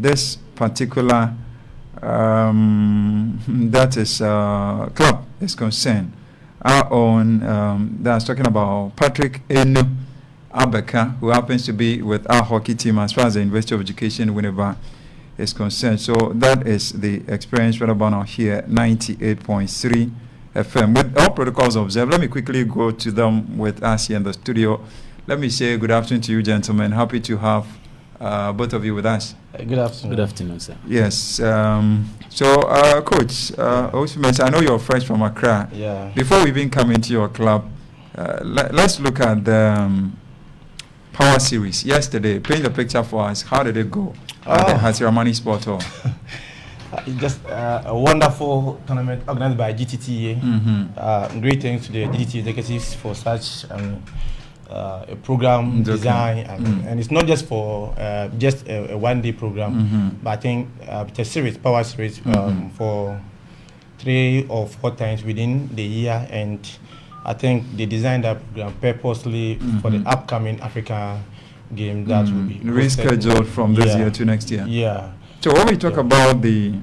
this particular that is club is concerned. Our own, that's talking about Patrick Enu Abeka, who happens to be with our hockey team as far as the University of Education Winneba is concerned. So that is the experience right about now here, 98.3 FM. With all protocols observed, let me quickly go to them with us here in the studio. Let me say good afternoon to you, gentlemen. Happy to have both of you with us. Good afternoon. Good afternoon, sir. Yes. Coach, Owusu, I know you're fresh from Accra. Yeah. Before we even come into your club, let's look at the Power Series yesterday. Paint the picture for us. How did it go at the Hasiramani Sport Hall? Just a wonderful tournament organized by GTTA. Great thanks to the GTTA executives for such a program design, and it's not just for just a one-day program, but I think it's a series, Power Series, for 3 or 4 times within the year, and I think they designed that program purposely for the upcoming Africa game that will be rescheduled from this year to next year. Yeah. So when we talk about the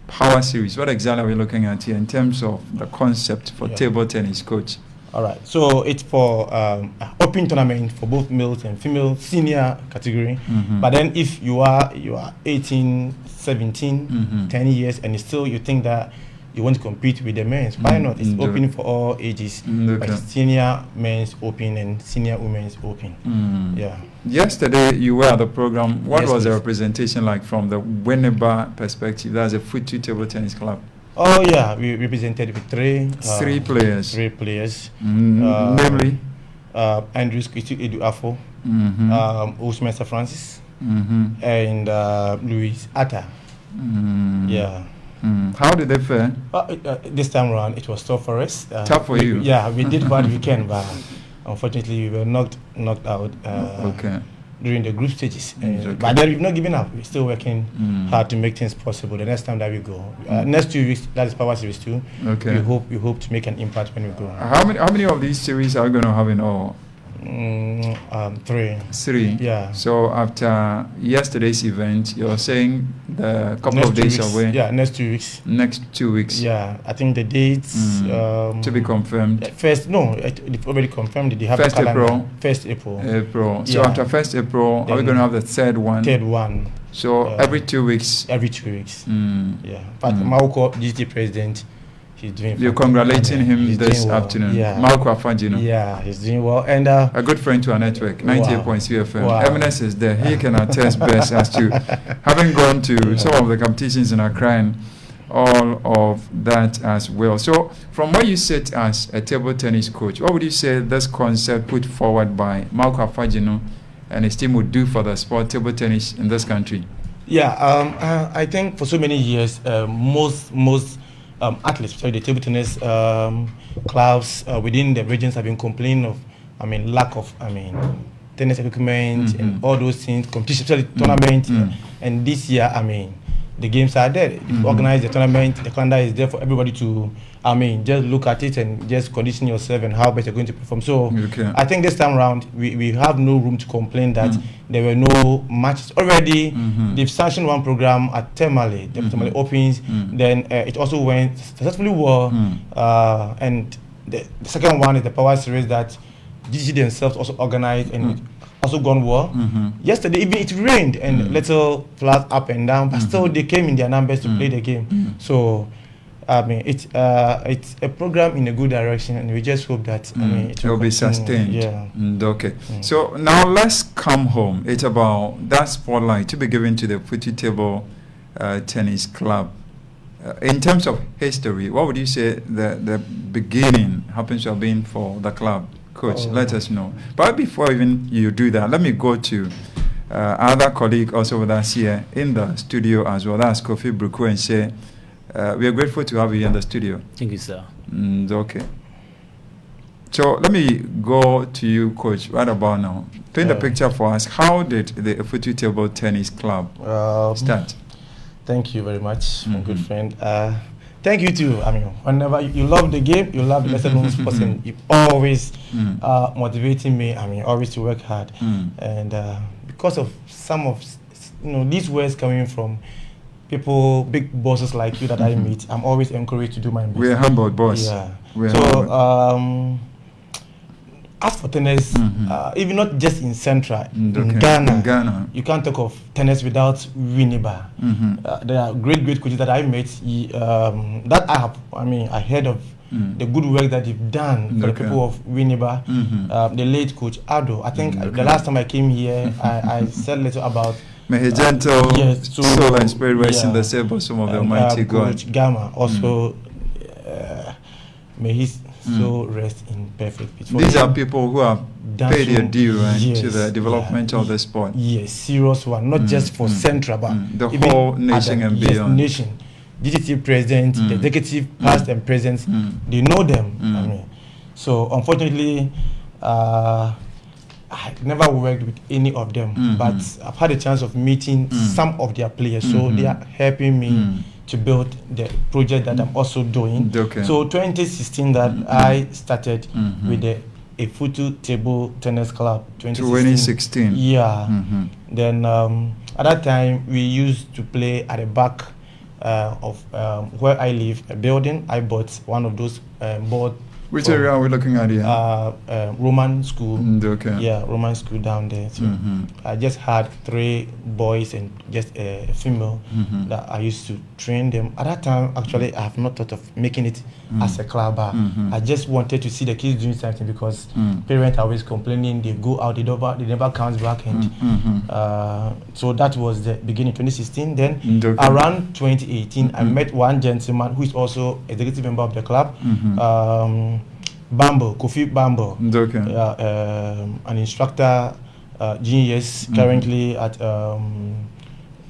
Power Series, what exactly are we looking at here in terms of the concept for table tennis, coach? All right. So it's for open tournament for both males and female senior category. But then if you are 18, 17, 10 years, and still you think that you want to compete with the men's, why not? It's open for all ages. But it's senior men's open and senior women's open. Yeah. Yesterday you were at the program. What was the representation like from the Winneba perspective? That's a Effutu table tennis club. Oh yeah, we represented with 3 players. 3 players. Namely, Andrew Edu Afo, Owusu Mensah Francis, and Louis Atta. Yeah. How did they fare? This time around, it was tough for us. Tough for you? Yeah, we did what we can, but unfortunately, we were knocked out during the group stages. But then we've not given up. We're still working hard to make things possible. The next time that we go, next 2 weeks, that is Power Series 2. Okay. We hope to make an impact when we go. How many of these series are we going to have in all? 3. 3. Yeah. So after yesterday's event, you're saying the couple next of days 2 weeks. away. Yeah, next 2 weeks. Next 2 weeks. Yeah, I think the dates to be confirmed. They've already confirmed. They have 1st April. 1st April. April. So after 1st April, are we going to have the third one? Third one. So every 2 weeks. Every 2 weeks. Yeah. But Mauko, GT president, he's doing. You're congratulating him this afternoon. Yeah. Mauko Afajino. Yeah, he's doing well, and a good friend to our network, 98.3 FM. Wow. Eminence is there. He can attest best as to having gone to some of the competitions in Accra and all of that as well. So, from where you sit as a table tennis coach, what would you say this concept put forward by Mauko Afajino and his team would do for the sport table tennis in this country? Yeah, I think for so many years, most athletes, especially the table tennis clubs within the regions, have been complaining of, lack of, tennis equipment and all those things, competition, especially tournament. And this year, the games are there. If organize the tournament, the calendar is there for everybody to, just look at it and just condition yourself and how best you're going to perform. So I think this time around, we have no room to complain that there were no matches. Already, they've sanctioned one program at Temale, the Temale Opens. Then it also went successfully well. And the second one is the Power Series that DG themselves also organized and also gone well. Yesterday, even it rained and little floods up and down, but still they came in their numbers to play the game. So, it's a program in a good direction, and we just hope that it will be sustained. Yeah. Okay. So now let's come home. It's about that spotlight to be given to the Effutu Table Tennis Club. In terms of history, what would you say the beginning happens to have been for the club? Coach, let us know. But before even you do that, let me go to other colleague also with us here in the studio as well. That's Kofi Bruku, and say we are grateful to have you in the studio. Thank you, sir. Okay. So let me go to you, Coach, right about now. Paint the picture for us. How did the Effutu Table Tennis Club start? Thank you very much, my good friend. Thank you too. Whenever you love the game, you love the lesson sports, and you always motivating me. Always to work hard, and because of some of these words coming from people, big bosses like you that I meet, I'm always encouraged to do my best. We're humbled, boss. Yeah. As for tennis, even not just in Central, in Ghana, you can't talk of tennis without Winneba. There are great coaches that I met that I heard of the good work that they've done for the people of Winneba. The late coach Ado. I think the last time I came here, I said a little about. May his gentle soul and spirit rest in the same bosom of the Almighty God. Coach Gama also, may his soul rest in perfect peace. These are people who have paid their due to the development of the sport. Yes, serious one, not just for Central, but the whole nation and beyond. Nation. DTT president, the executive, past and present, they know them. So unfortunately, I never worked with any of them, but I've had a chance of meeting some of their players, so they are helping me to build the project that I'm also doing. So 2016 that I started with the Effutu Table Tennis Club. 2016. Yeah. Then at that time we used to play at the back of where I live, a building. I bought one of those board. Which area are we looking at here? Roman school. Yeah, Roman school down there. So I just had 3 boys and just a female that I used to train them. At that time, actually, I have not thought of making it as a club. I just wanted to see the kids doing something because parents are always complaining. They go out, they never comes back. And so that was the beginning, 2016. Then around 2018, I met one gentleman who is also executive member of the club. Kofi Bambo, an instructor, genius, currently at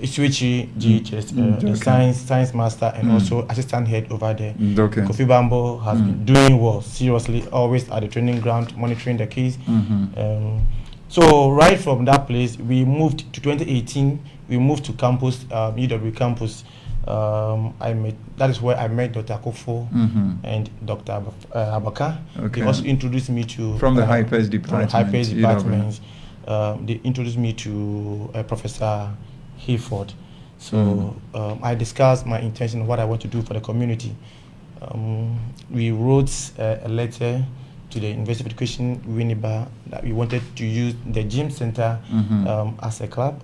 Isuichi GHS, science master, and also assistant head over there. Kofi Bambo has been doing well, seriously, always at the training ground, monitoring the kids. So right from that place, we moved to 2018. We moved to campus, UW campus. That is where I met Dr. Kofi and Dr. Abaka. They also introduced me to from the Hypers department. They introduced me to Professor Hayford. So I discussed my intention, what I want to do for the community. We wrote a letter to the University of Education Winneba that we wanted to use the gym center as a club.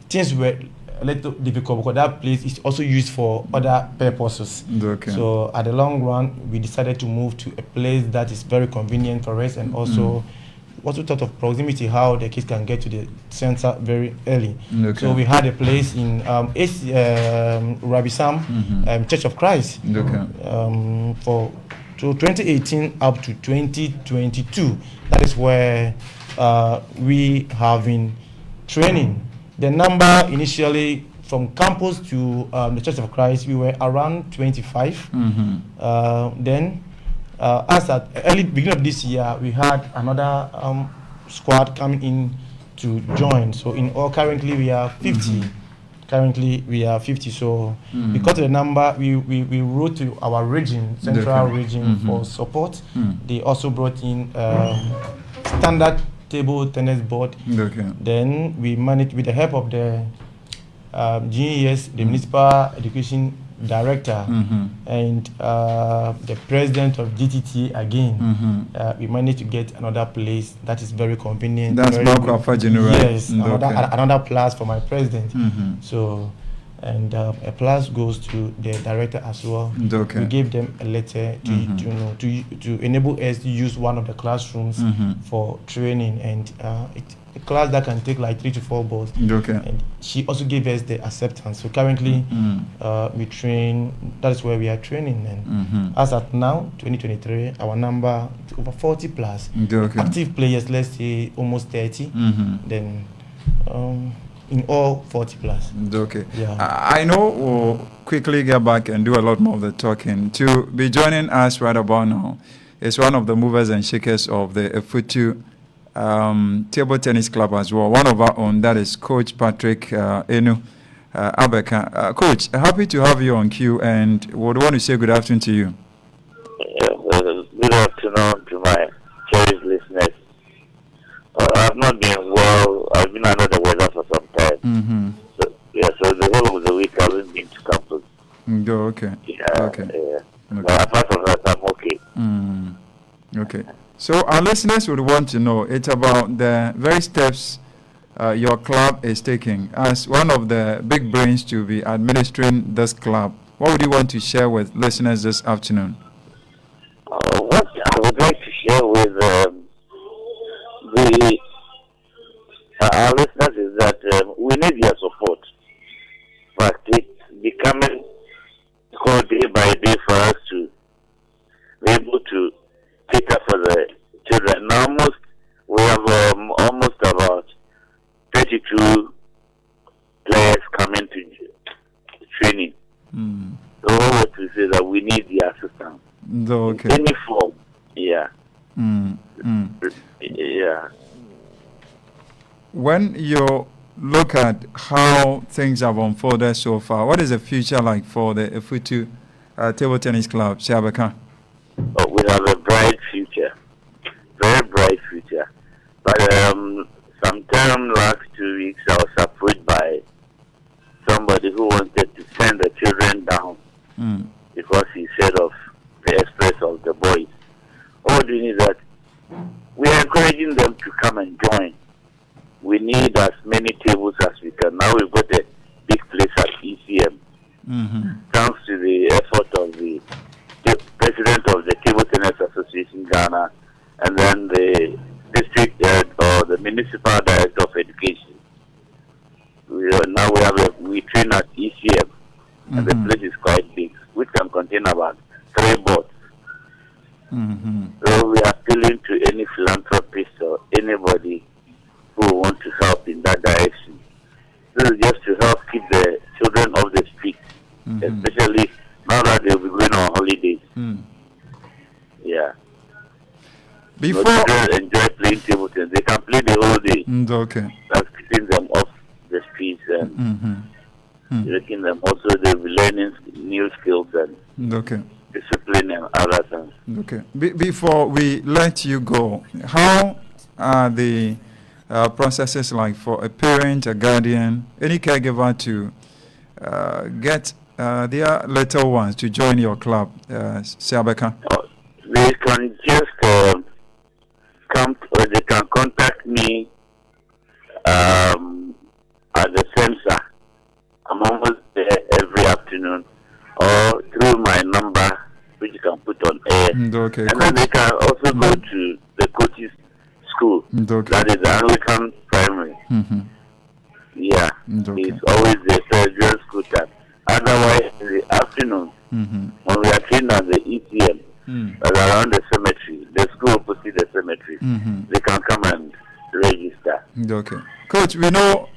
Things were a little difficult because that place is also used for other purposes. So at the long run, we decided to move to a place that is very convenient for us, and also thought of proximity, how the kids can get to the center very early. So we had a place in Rabbi Sam Church of Christ for 2018 up to 2022. That is where we have been training. The number initially from campus to the Church of Christ, we were around 25. Then, as at early beginning of this year, we had another squad coming in to join. So in all, currently we are 50. Currently we are 50. So because of the number, we wrote to our region, central region, for support. They also brought in standard table tennis board. Then we managed, with the help of the GES, the municipal education director, and the president of GTT again. We managed to get another place that is very convenient. That's Bruku General. Yes, another plus for my president. So, and a plus goes to the director as well. We gave them a letter to enable us to use one of the classrooms for training, and a class that can take like 3 to 4 balls. And she also gave us the acceptance. So currently we train. That is where we are training. And as at now, 2023, our number is over 40 plus active players. Let's say almost 30. Then. In all 40 plus. I know we'll quickly get back and do a lot more of the talking. To be joining us right about now is one of the movers and shakers of the Effutu Table Tennis Club as well. One of our own, that is Coach Patrick Enu Abeka. Coach, happy to have you on queue, and would want to say good afternoon to you. Good afternoon to my cherished listeners. I've not been well. I've been under the weather for some time. Mm-hmm. So, yeah, so the whole of the week I haven't been to campus. Okay. Yeah, Okay. yeah. Okay. But apart from that, I'm okay. Okay. So our listeners would want to know it's about the very steps your club is taking as one of the big brains to be administering this club. What would you want to share with listeners this afternoon? What I would like to share with the our listeners is that we need their support. But it's becoming called day by day for us to be able to cater for the children. Now, we have almost about 32 players coming to training. So what we say that we need the assistance. Okay. In any form. Yeah. Yeah. When you look at how things have unfolded so far, what is the future like for the Effutu table tennis club, Siabeka? Oh, we have a bright future. Very bright future. But sometime last 2 weeks I was approached by somebody who wanted to send the children down because he said of the express of the boys. All we need that we are encouraging them to come and join. We need as many tables as we can. Now we've got a big place at ECM. Thanks to the effort of the president of the Table Tennis Association Ghana and then the district or the municipal director of education. We train at ECM and the place is quite big, which can contain about 3 boards. So we are appealing to any philanthropist or anybody who want to help in that direction. This is just to help keep the children off the street, especially now that they'll be going on holidays. Yeah. Before children enjoy playing table tennis, they can play the whole day. Okay. That's keeping them off the streets and making them also they'll be learning new skills and discipline and other things. Okay. Before we let you go, how are the processes like for a parent, a guardian, any caregiver to get their little ones to join your club, Siabeka? They can just come or they can contact me at the Mensah. I'm almost there every afternoon, or through my number, which you can put on air. Okay. And then they can also go to the coaches' school. That is Anglican Primary. Yeah. It's always the Federal school time. Otherwise, in the afternoon, when we are trained at the ECM, around the cemetery, the school opposite the cemetery, they can come and register. Okay. Coach, we know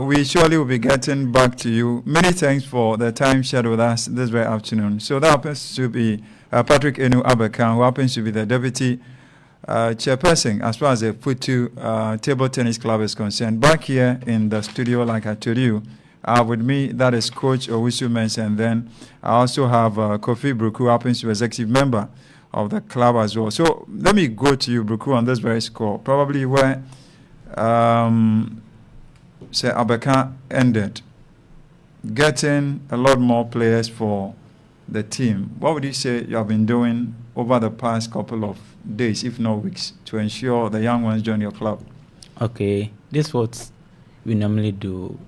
we surely will be getting back to you. Many thanks for the time shared with us this very afternoon. So that happens to be Patrick Enu Abekan, who happens to be the deputy chairperson as far as the Effutu table tennis club is concerned. Back here in the studio, like I told you, with me, that is Coach Owusu Mensah, and then I also have Kofi Bruku, who happens to be executive member of the club as well. So let me go to you, Bruku, on this very score, probably where say Abeka ended, getting a lot more players for the team. What would you say you have been doing over the past couple of days, if not weeks, to ensure the young ones join your club? Okay, this is what we normally do.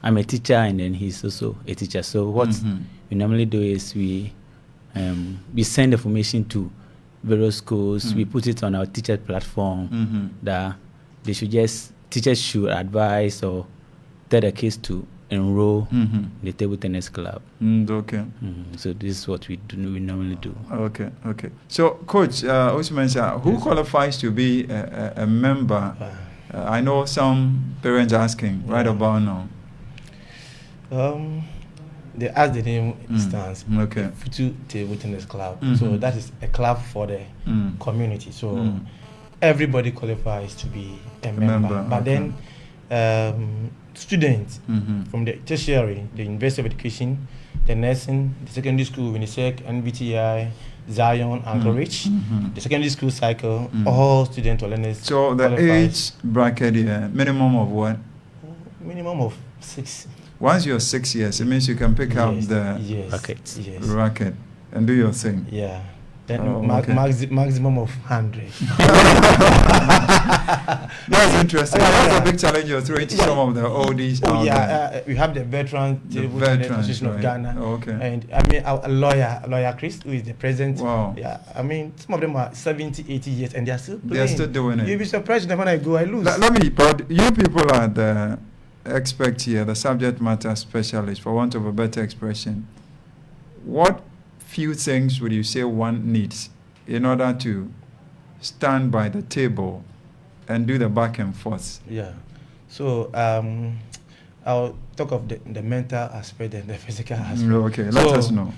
I'm a teacher and then he's also a teacher. So what we normally do is we send information to various schools. We put it on our teacher platform that they should teachers should advise or tell the kids to enroll in the table tennis club. So this is what we normally do. Okay. So, Coach Owusu Mensah, who qualifies to be a member? I know some parents are asking right about now. They ask the name stands. Effutu Table Tennis Club. So that is a club for the community. So everybody qualifies to be a member. But then students from the tertiary, the University of Education, the nursing, the secondary school, UNICEF, NVTI, Zion, Anchorage, the secondary school cycle, all students or learners. So the age bracket here, minimum of what? minimum of 6. Once you're 6 years, it means you can pick up the racket. Yes. racket and do your thing. Yeah. Then Okay. maximum of 100. That's interesting. That's a big challenge you're throwing to some of the oldies out there. We have the veteran table tennis association of Ghana. Okay. And I mean, our lawyer Chris, who is the president. Wow. Yeah, I mean, some of them are 70, 80 years and they are still playing. They're still doing it. You'll be surprised that when I go, I lose. Let me, but you people are the experts here, the subject matter specialists, for want of a better expression. What few things would you say one needs in order to stand by the table and do the back and forth? Yeah. So I'll talk of the mental aspect and the physical aspect. Okay, let us know.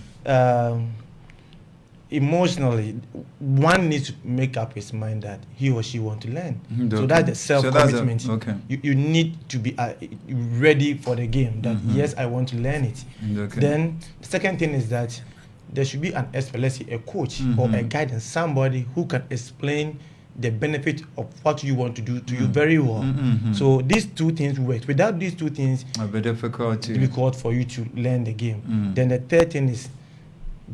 Emotionally, one needs to make up his mind that he or she want to learn. Okay. So that's the self-commitment. Okay. You need to be ready for the game, that yes, I want to learn it. Okay. Then the second thing is that there should be an expert, let's say a coach or a guidance, somebody who can explain the benefit of what you want to do to you very well. So these two things work. Without these two things, it'll be difficult for you to learn the game. Then the third thing is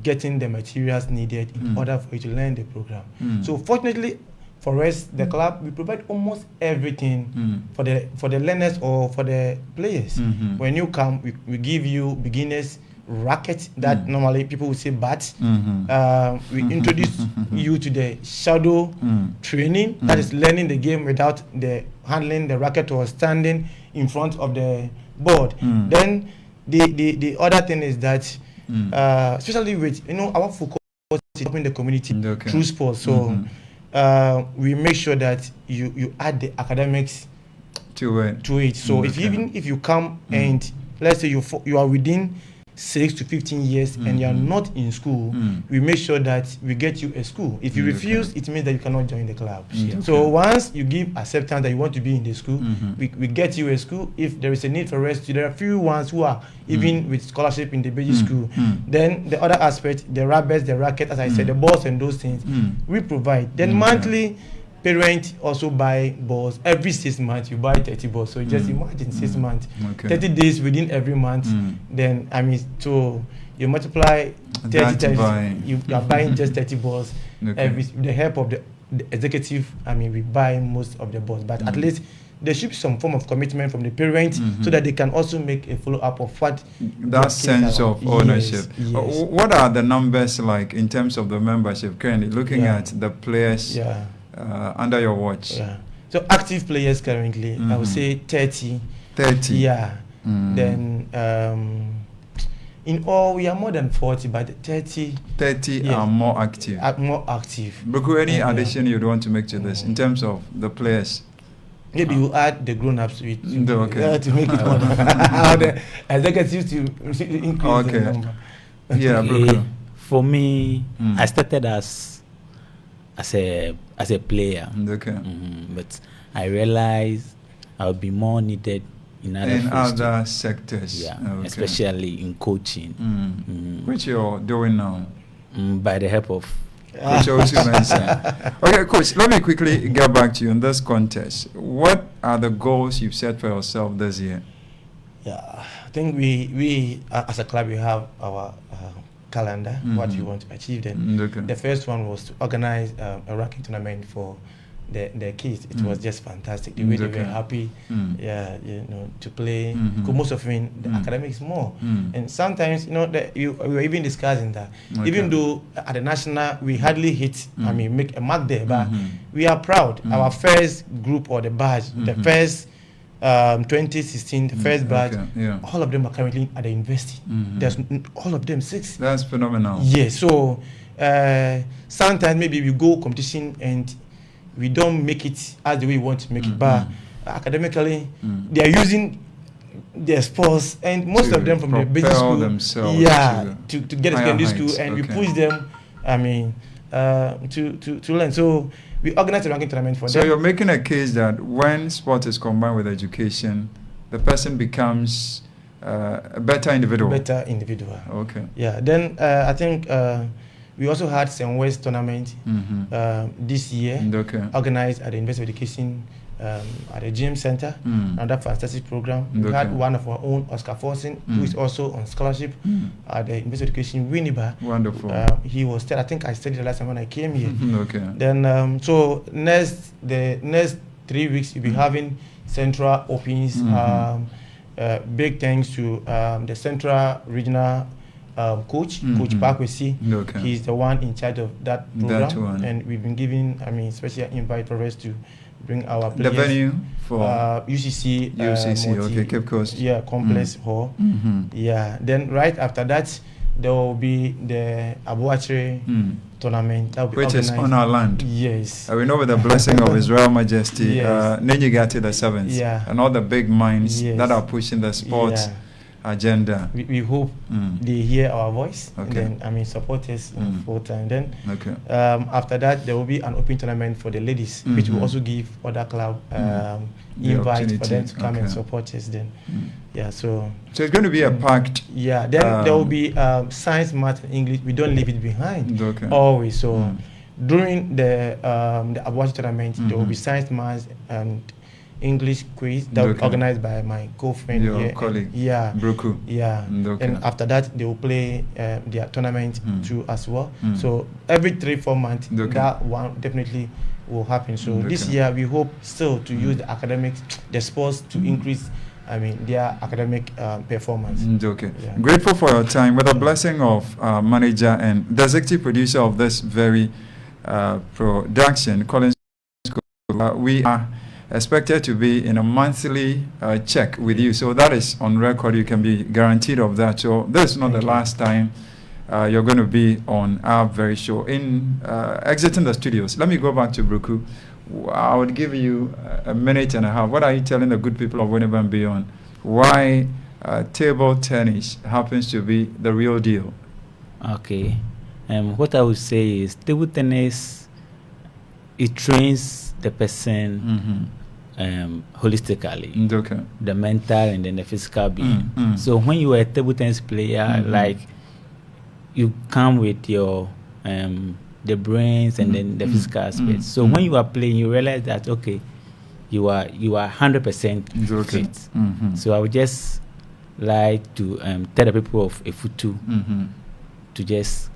getting the materials needed in order for you to learn the program. So fortunately for us, the club, we provide almost everything for the learners or for the players. When you come, we give you beginners racket that normally people would say bats. We introduce you to the shadow training, that is learning the game without the handling the racket or standing in front of the board. Then the other thing is that especially with our focus is helping the community through sports. So we make sure that you add the academics to it. So if you come and let's say you are within 6 to 15 years and you are not in school, we make sure that we get you a school. If you refuse, it means that you cannot join the club. So once you give acceptance that you want to be in the school, we get you a school. If there is a need for rescue, there are few ones who are even with scholarship in the basic school. Then the other aspect, the rabbits, the racket, as I said, the balls and those things, we provide. Then monthly, parents also buy balls. Every 6 months you buy 30 balls. So just imagine 6 months, 30 days within every month. Then so you multiply 30 times. You are buying just 30 balls. With the help of the executive, we buy most of the balls. But at least there should be some form of commitment from the parents so that they can also make a follow up of what that sense of ownership. Yes. What are the numbers like in terms of the membership currently? Looking at the players. Under your watch. So active players currently, I would say 30. 30. Yeah. Then in all we are more than 40, but 30. 30 are more active. More active. Bruku, any addition you'd want to make to this in terms of the players? Maybe you add the grown-ups to it to make it more. The executives to increase the number. Yeah, Bruku. For me, I started as a player, but I realized I would be more needed in other sectors, especially in coaching, which you're doing now by the help of Coach Owusu Mensah. Okay, Coach, let me quickly get back to you in this contest. What are the goals you've set for yourself this year? I think we as a club, we have our calendar, what we want to achieve. Then the first one was to organize a ranking tournament for the kids. It was just fantastic. The way they were happy, to play. Because most of them, the academics more. And sometimes, we were even discussing that. Even though at the national we hardly hit, make a mark there, but we are proud. Our first group or the batch, the first 2016, the first batch, all of them are currently at the university. There's all of them 6. That's phenomenal. Yes. So sometimes maybe we go competition and we don't make it as the way we want to make it, but academically they are using their sports and most of them from the basic school to get a secondary school, and we push them to learn. So we organize a ranking tournament for them. So you're making a case that when sport is combined with education, the person becomes a better individual. Okay. Yeah. Then I think we also had some West tournament this year, organized at the University of Education at the gym center. Another fantastic program. We had one of our own, Oscar Forsen, who is also on scholarship at the University of Education, Winneba. Wonderful. He was I think I studied the last time when I came here. Okay. Then so the next 3 weeks we'll be having central opens. Big thanks to the central regional coach, Coach Pakwesi. Okay. He's the one in charge of that program, and we've been given, special invite for us to bring our players. The venue for UCC. Okay, Cape Coast. Yeah, complex hall. Yeah. Then right after that, there will be the Abuachre tournament that will be which organized. is on our land. Yes. We know with the blessing of His Royal Majesty, Yes. Nenigati the Seventh, and all the big minds Yes. that are pushing the sports agenda. We hope they hear our voice, Okay. and then support us full time. Then Okay. after that, there will be an open tournament for the ladies, which will also give other club invite for them to come and support us. Then, so it's going to be a packed. Yeah, then there will be science, math, and English. We don't leave it behind always. So during the Abuja tournament, there will be science, math, and English quiz that will be organized by my co-friend your colleague, Bruku. And after that they will play their tournament too as well. So every 3-4 months that one definitely will happen. So this year we hope still to use the academics, the sports to increase their academic performance. Grateful for your time. With the blessing of manager and the executive producer of this very production, Collins, we are expected to be in a monthly check with you. So that is on record. You can be guaranteed of that. So this is not the last time you're going to be on our very show. In exiting the studios, let me go back to Bruku. I would give you a minute and a half. What are you telling the good people of Winneba and beyond? Why table tennis happens to be the real deal? Okay. What I would say is table tennis, it trains the person holistically, the mental and then the physical being. So when you are a table tennis player, like you come with your the brains and then the physical aspects. So when you are playing, you realize that you are 100% fit. So I would just like to tell the people of Effutu to just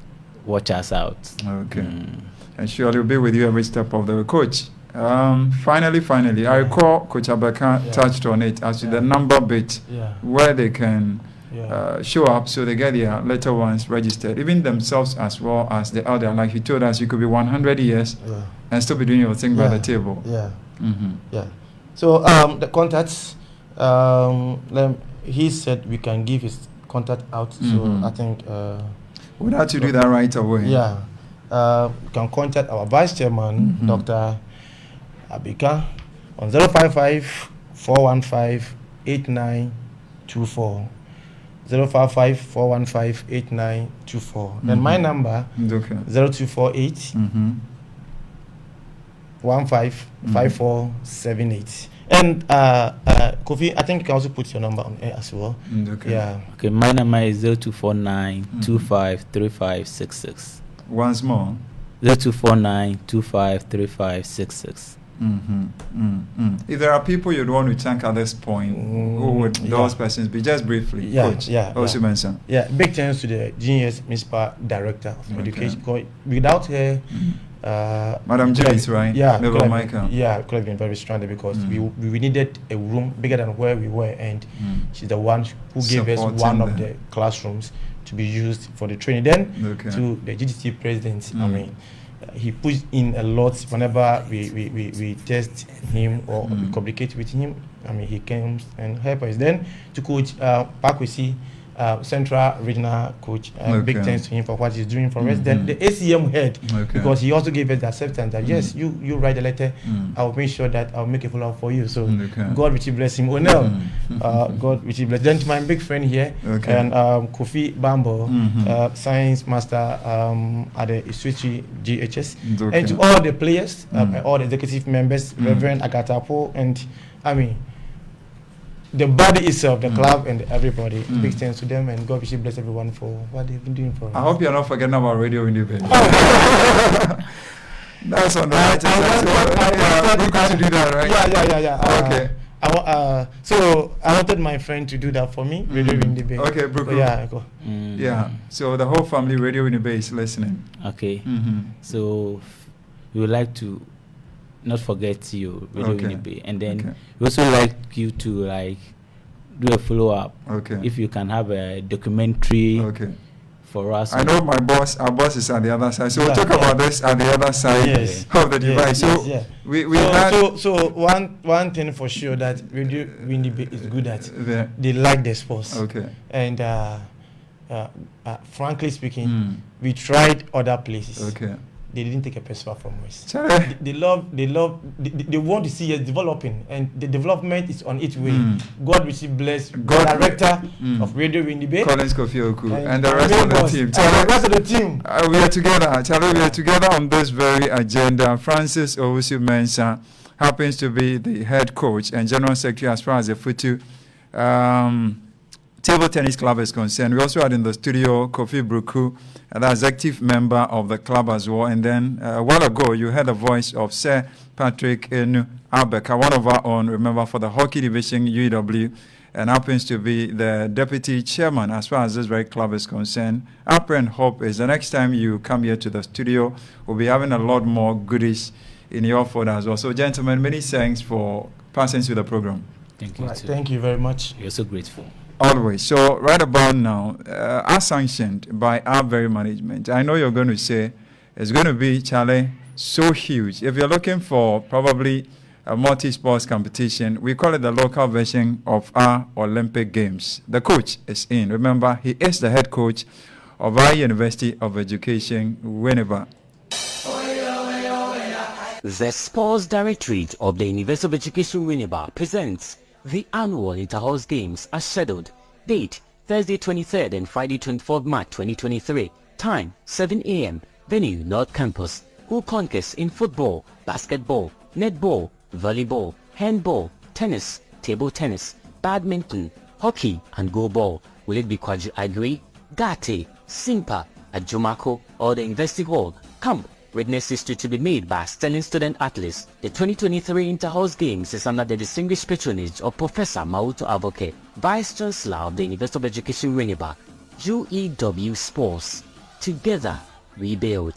watch us out. And surely we'll be with you every step of the way. Coach, finally, I recall Coach Abeka touched on it as to the number bit where they can show up, so they get their little ones registered, even themselves as well as the elder. Like he told us, you could be 100 years and still be doing your thing by the table. So the contacts, he said we can give his contact out. So I think we'd have to do that right away. You can contact our vice chairman, Dr. Abika, on 055-415-8924. 055-415-8924. Then my number, 0248 155478. And Kofi, I think you can also put your number on air as well. Okay, my number is 0249-253566. Once more. 0249-253566. If there are people you'd want to thank at this point, who would those persons be? Just briefly, Coach Owusu Mensah. Big thanks to the Genius Municipal Director of Education. Without her, Madam Julie, right? Could have been very stranded because we needed a room bigger than where we were, and she's the one who gave us one of the classrooms to be used for the training. Then to the GDT president, he pushed in a lot whenever we test him or we communicate with him. He comes and help us. Then to Coach Pakwesi, Central Regional Coach, big thanks to him for what he's doing for us. Then the ACM head, because he also gave us the acceptance that yes, you write the letter, I'll make sure that I'll make a follow-up for you. So God richly bless him. God richly bless. Then to my big friend here, and Kofi Bambo, Science Master at the Effutu GHS, and to all the players, all the executive members, Reverend Agatapo, and the body itself, the club, and everybody. Big thanks to them, and God bless everyone for what they've been doing for us. I hope you're not forgetting about Radio Winneba. That's on the right side. We got to do that, right? Yeah. Okay. So I wanted my friend to do that for me. Radio Windy Bay. Okay, Bruku. Yeah, go. Yeah. So the whole family, Radio Windy Bay, is listening. Okay. So we would like to not forget you, Radio Windy Bay, and then we also like you to like do a follow up. Okay. If you can have a documentary. Okay. For us, I know our boss is at the other side, so we'll talk about this at the other side of the device. So one thing for sure that Radio Windy Bay is good at, they like the sports. Okay. And frankly speaking, we tried other places. Okay. They didn't take a peso from us. They want to see us developing, and the development is on its way. God receive bless the director of Radio Windy Bay, Kofi, and the rest of the team. The rest of the team. We are together. We are together on this very agenda. Francis Owusu Mensah happens to be the head coach and general secretary as far as the Effutu table tennis club is concerned. We also had in the studio Kofi Bruku, the executive member of the club as well. And then a while ago, you heard the voice of Sir Patrick Enu Abeka, one of our own, remember, for the hockey division UW, and happens to be the deputy chairman as far as this very club is concerned. Our prayer and hope is the next time you come here to the studio, we'll be having a lot more goodies in your folder as well. So, gentlemen, many thanks for passing through the program. Thank you. Right, thank you very much. We're so grateful. Always. So right about now, as sanctioned by our very management, I know you're going to say it's going to be, Charlie, so huge. If you're looking for probably a multi-sports competition, we call it the local version of our Olympic Games. The coach is in. Remember, he is the head coach of our University of Education, Winneba. The Sports Directorate of the University of Education, Winneba presents the annual Inter-House Games as scheduled. Date Thursday 23rd and Friday 24th March 2023. Time 7 a.m. Venue North Campus. Who conquers in football, basketball, netball, volleyball, handball, tennis, table tennis, badminton, hockey and goalball? Will it be Kwaji Agri, Gate, Simpa, Ajumako or the University Hall? Come. Witness history to be made by sterling student athletes. The 2023 Inter-House Games is under the distinguished patronage of Professor Mauto Avoke, Vice Chancellor of the University of Education Winneba. UEW Sports. Together we build.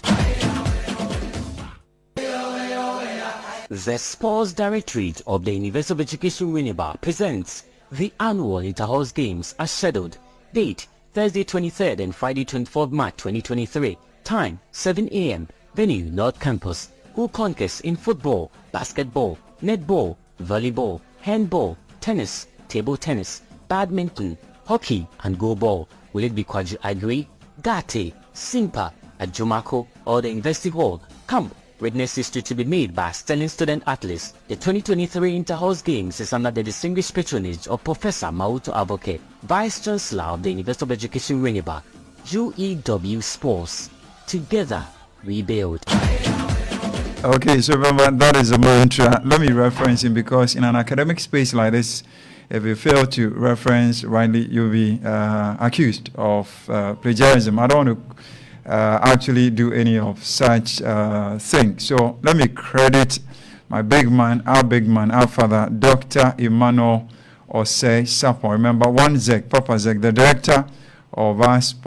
The Sports Directorate of the University of Education Winneba presents the annual Inter-House Games as scheduled. Date Thursday 23rd and Friday 24th March 2023. Time 7 a.m. Venue North Campus. Who conquers in football, basketball, netball, volleyball, handball, tennis, table tennis, badminton, hockey and goalball? Will it be Kwaji Agri, Gate, Simpa, Ajumako or the University Hall? Come. Witness history to be made by sterling student athletes. The 2023 Inter-House Games is under the distinguished patronage of Professor Mauto Avoke, Vice Chancellor of the University of Education Winneba. UEW Sports. Together we build. Okay, so remember, that is a mantra. Let me reference him because in an academic space like this, if you fail to reference rightly, you'll be accused of plagiarism. I don't want to actually do any of such things. So let me credit my big man, our father, Dr. Emmanuel Osei Sapo. Remember, one Zek, Papa Zek, the director of our